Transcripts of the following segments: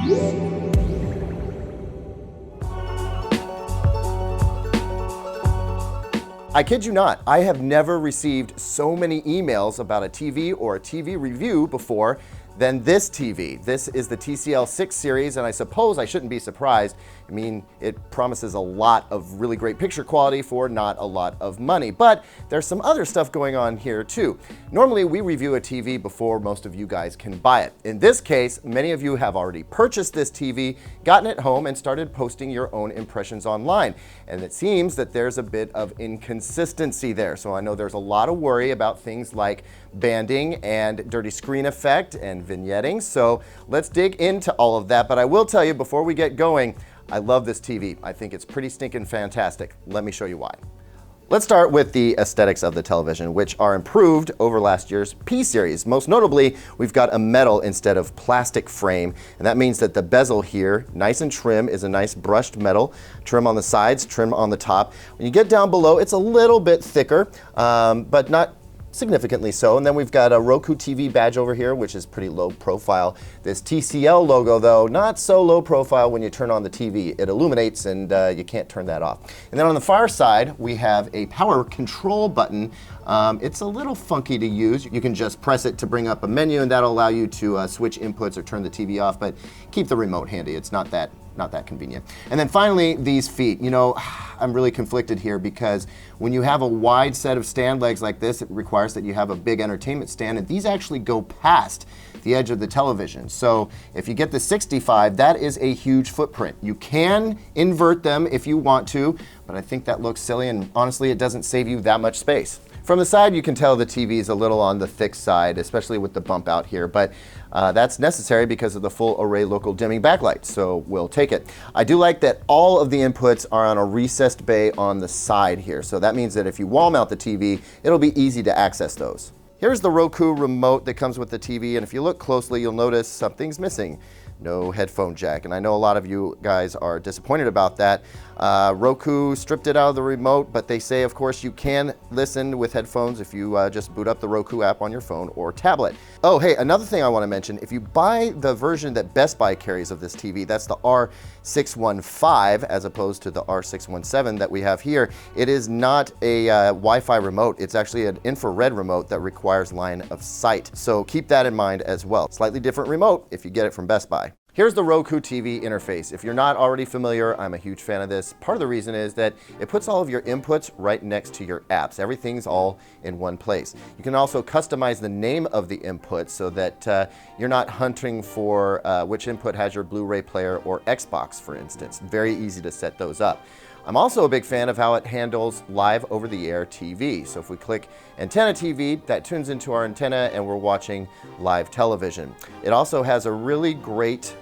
I kid you not, I have never received so many emails about a TV or a TV review before than this TV. This is the TCL 6 series, and I suppose I shouldn't be surprised. I mean, it promises a lot of really great picture quality for not a lot of money, but there's some other stuff going on here too. Normally, we review a TV before most of you guys can buy it. In this case, many of you have already purchased this TV, gotten it home, and started posting your own impressions online. And it seems that there's a bit of inconsistency there. So I know there's a lot of worry about things like banding and dirty screen effect and vignetting. So let's dig into all of that. But I will tell you before we get going, I love this TV. I think it's pretty stinking fantastic. Let me show you why. Let's start with the aesthetics of the television, which are improved over last year's P series. Most notably, we've got a metal instead of plastic frame, and that means that the bezel here, nice and trim, is a nice brushed metal. Trim on the sides, trim on the top. When you get down below, it's a little bit thicker, but not significantly so. And then we've got a Roku TV badge over here, which is pretty low profile. This TCL logo, though, not so low profile when you turn on the TV. It illuminates and you can't turn that off. And then on the far side, we have a power control button. It's a little funky to use. You can just press it to bring up a menu, and that'll allow you to switch inputs or turn the TV off, but keep the remote handy. It's not that convenient. And then finally, these feet. You know, I'm really conflicted here because when you have a wide set of stand legs like this, it requires that you have a big entertainment stand, and these actually go past the edge of the television. So if you get the 65, that is a huge footprint. You can invert them if you want to, but I think that looks silly, and honestly, it doesn't save you that much space. From the side, you can tell the TV is a little on the thick side, especially with the bump out here, but that's necessary because of the full array local dimming backlight, so we'll take it. I do like that all of the inputs are on a recessed bay on the side here, so that means that if you wall mount the TV, it'll be easy to access those. Here's the Roku remote that comes with the TV, and if you look closely, you'll notice something's missing. No headphone jack, and I know a lot of you guys are disappointed about that. Roku stripped it out of the remote, but they say, of course, you can listen with headphones if you just boot up the Roku app on your phone or tablet. Oh, hey, another thing I want to mention, if you buy the version that Best Buy carries of this TV, that's the R615 as opposed to the R617 that we have here, it is not a Wi-Fi remote. It's actually an infrared remote that requires line of sight. So keep that in mind as well. Slightly different remote if you get it from Best Buy. Here's the Roku TV interface. If you're not already familiar, I'm a huge fan of this. Part of the reason is that it puts all of your inputs right next to your apps. Everything's all in one place. You can also customize the name of the input so that you're not hunting for which input has your Blu-ray player or Xbox, for instance. Very easy to set those up. I'm also a big fan of how it handles live over-the-air TV. So if we click Antenna TV, that tunes into our antenna and we're watching live television. It also has a really great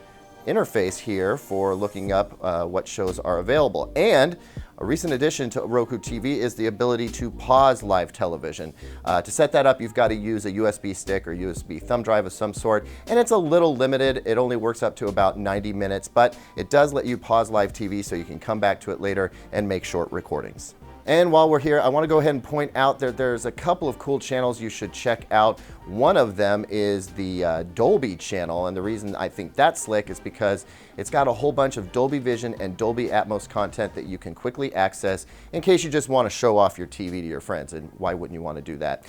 interface here for looking up what shows are available. And a recent addition to Roku TV is the ability to pause live television. To set that up, you've got to use a USB stick or USB thumb drive of some sort, and it's a little limited. It only works up to about 90 minutes, but it does let you pause live TV so you can come back to it later and make short recordings. And while we're here, I want to go ahead and point out that there's a couple of cool channels you should check out. One of them is the Dolby channel, and the reason I think that's slick is because it's got a whole bunch of Dolby Vision and Dolby Atmos content that you can quickly access in case you just want to show off your TV to your friends, and why wouldn't you want to do that?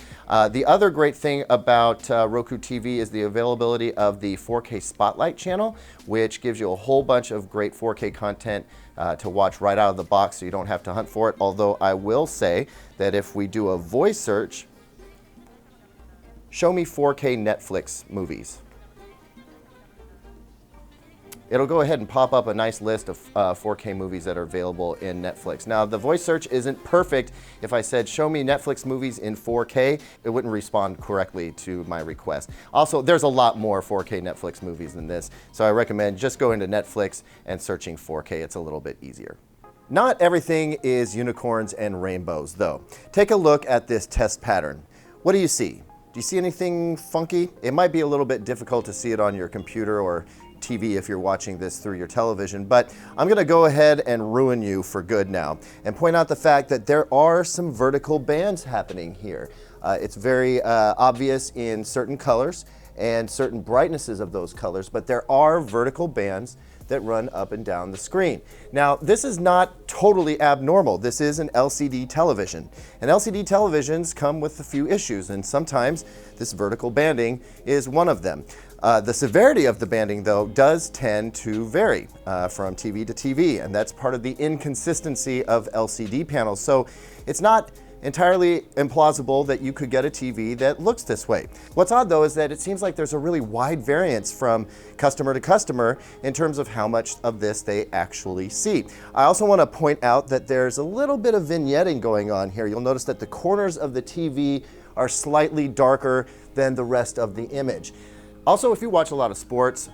The other great thing about Roku TV is the availability of the 4K Spotlight channel, which gives you a whole bunch of great 4K content to watch right out of the box so you don't have to hunt for it. Although I will say that if we do a voice search, show me 4K Netflix movies, it'll go ahead and pop up a nice list of 4K movies that are available in Netflix. Now, the voice search isn't perfect. If I said, show me Netflix movies in 4K, it wouldn't respond correctly to my request. Also, there's a lot more 4K Netflix movies than this, so I recommend just going to Netflix and searching 4K. It's a little bit easier. Not everything is unicorns and rainbows, though. Take a look at this test pattern. What do you see? Do you see anything funky? It might be a little bit difficult to see it on your computer or TV if you're watching this through your television, but I'm going to go ahead and ruin you for good now and point out the fact that there are some vertical bands happening here. It's very obvious in certain colors, and certain brightnesses of those colors, but there are vertical bands that run up and down the screen. Now, this is not totally abnormal. This is an LCD television, and LCD televisions come with a few issues, and sometimes this vertical banding is one of them. The severity of the banding, though, does tend to vary from TV to TV, and that's part of the inconsistency of LCD panels. So it's not entirely implausible that you could get a TV that looks this way. What's odd, though, is that it seems like there's a really wide variance from customer to customer in terms of how much of this they actually see. I also want to point out that there's a little bit of vignetting going on here. You'll notice that the corners of the TV are slightly darker than the rest of the image. Also, if you watch a lot of sports,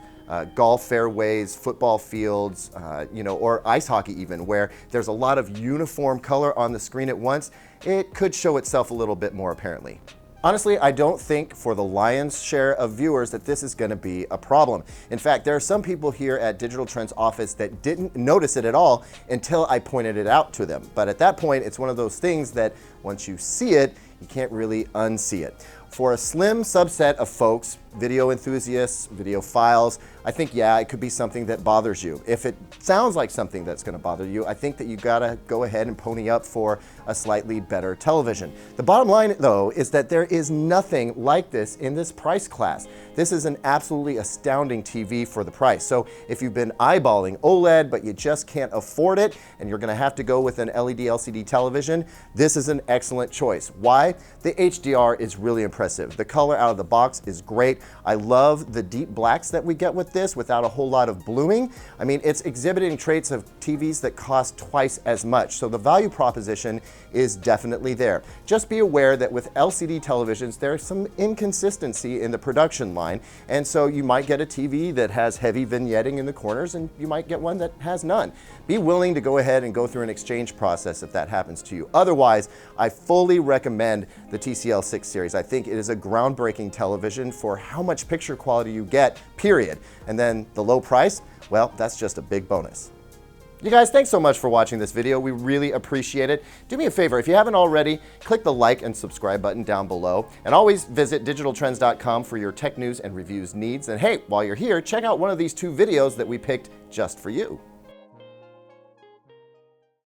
golf fairways, football fields, or ice hockey even, where there's a lot of uniform color on the screen at once, it could show itself a little bit more apparently. Honestly, I don't think for the lion's share of viewers that this is going to be a problem. In fact, there are some people here at Digital Trends office that didn't notice it at all until I pointed it out to them. But at that point, it's one of those things that once you see it, you can't really unsee it. For a slim subset of folks, video enthusiasts, videophiles, I think, yeah, it could be something that bothers you. If it sounds like something that's going to bother you, I think that you gotta go ahead and pony up for a slightly better television. The bottom line, though, is that there is nothing like this in this price class. This is an absolutely astounding TV for the price. So if you've been eyeballing OLED, but you just can't afford it, and you're gonna have to go with an LED LCD television, this is an excellent choice. Why? The HDR is really impressive. The color out of the box is great. I love the deep blacks that we get with this without a whole lot of blooming. I mean, it's exhibiting traits of TVs that cost twice as much. So the value proposition is definitely there. Just be aware that with LCD televisions, there's some inconsistency in the production line. And so you might get a TV that has heavy vignetting in the corners, and you might get one that has none. Be willing to go ahead and go through an exchange process if that happens to you. Otherwise, I fully recommend the TCL 6 series. I think it is a groundbreaking television for how much picture quality you get, period. And then the low price, well, that's just a big bonus. You guys, thanks so much for watching this video. We really appreciate it. Do me a favor, if you haven't already, click the like and subscribe button down below. And always visit digitaltrends.com for your tech news and reviews needs. And hey, while you're here, check out one of these two videos that we picked just for you.